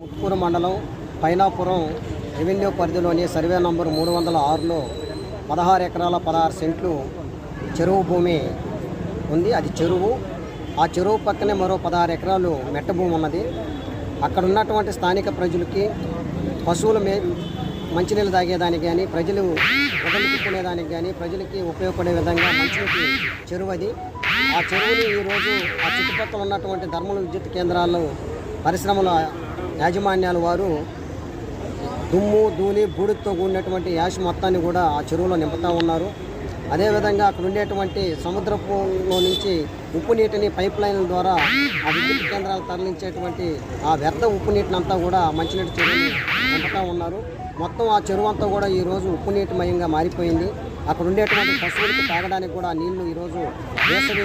ముత్తుకూరు మండలం పైనాపురం రెవెన్యూ పరిధిలోని survey number 306లో 16 ఎకరాల 16 సెంట్లు చెరువు భూమి ఉంది. అది చెరువు. ఆ చెరువు పక్కనే మరో 16 ఎకరాలు మెట్ట భూమి ఉన్నది. అక్కడ ఉన్నటువంటి స్థానిక ప్రజలకి పశువుల మంచినీళ్ళు తాగేదానికి కానీ, ప్రజలు వదలుకునేదానికి కానీ, ప్రజలకి ఉపయోగపడే విధంగా మంచినీటి చెరువు అది. ఆ చెరువుని ఈరోజు ఆ చుట్టుపక్కల ఉన్నటువంటి ధర్మల విద్యుత్ కేంద్రాల్లో పరిశ్రమల యాజమాన్యాలు వారు దుమ్ము ధూళి బూడితో కూడినటువంటి యాష్ మొత్తాన్ని కూడా ఆ చెరువులో నింపుతూ ఉన్నారు. అదేవిధంగా అక్కడ ఉండేటువంటి సముద్రంలో నుంచి ఉప్పు నీటిని పైప్ లైన్ల ద్వారా ఆ విద్యుత్ కేంద్రాలు తరలించేటువంటి ఆ వ్యర్థ ఉప్పు నీటిని అంతా కూడా మంచినీటి చెరువుని నింపుతూ ఉన్నారు. మొత్తం ఆ చెరువు అంతా కూడా ఈరోజు ఉప్పు నీటి మయంగా మారిపోయింది. అక్కడ ఉండేటువంటి పశువులకు తాగడానికి కూడా నీళ్లు ఈరోజు వేసవి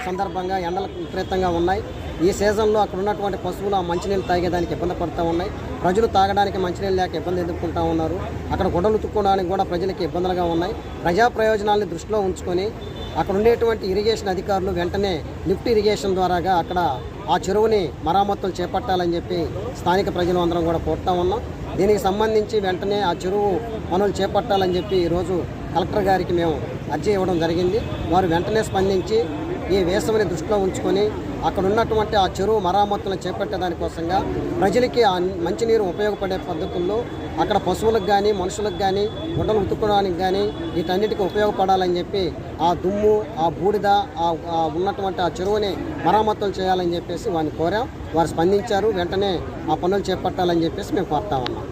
సందర్భంగా ఎండలకు విపరీతంగా ఉన్నాయి. ఈ సీజన్లో అక్కడ ఉన్నటువంటి పశువులు ఆ మంచినీళ్ళు తాగేదానికి ఇబ్బంది పడుతూ ఉన్నాయి. ప్రజలు తాగడానికి మంచినీళ్ళు లేక ఇబ్బంది ఎదుర్కొంటూ ఉన్నారు. అక్కడ గుడ్డలు ఉతుక్కోవడానికి కూడా ప్రజలకి ఇబ్బందులుగా ఉన్నాయి. ప్రజా ప్రయోజనాలను దృష్టిలో ఉంచుకొని అక్కడ ఉండేటువంటి ఇరిగేషన్ అధికారులు వెంటనే లిఫ్ట్ ఇరిగేషన్ ద్వారాగా అక్కడ ఆ చెరువుని మరామతులు చేపట్టాలని చెప్పి స్థానిక ప్రజలు అందరం కూడా కోరుతూ ఉన్నాం. దీనికి సంబంధించి వెంటనే ఆ చెరువు పనులు చేపట్టాలని చెప్పి ఈరోజు కలెక్టర్ గారికి మేము అర్జీ ఇవ్వడం జరిగింది. వారు వెంటనే స్పందించి ఈ వేసవిని దృష్టిలో ఉంచుకొని అక్కడ ఉన్నటువంటి ఆ చెరువు మరామతులను చేపట్టేదానికోసంగా ప్రజలకి ఆ మంచినీరు ఉపయోగపడే పద్ధతుల్లో అక్కడ పశువులకు కానీ మనుషులకు కానీ గుడ్డలు ఉతుక్కోవడానికి కానీ వీటన్నిటికీ ఉపయోగపడాలని చెప్పి ఆ దుమ్ము ఆ బూడిద ఉన్నటువంటి ఆ చెరువుని మరామతులు చేయాలని చెప్పేసి వారిని కోరాం. వారు స్పందించారు. వెంటనే ఆ పనులు చేపట్టాలని చెప్పేసి మేము కోరుతా ఉన్నాం.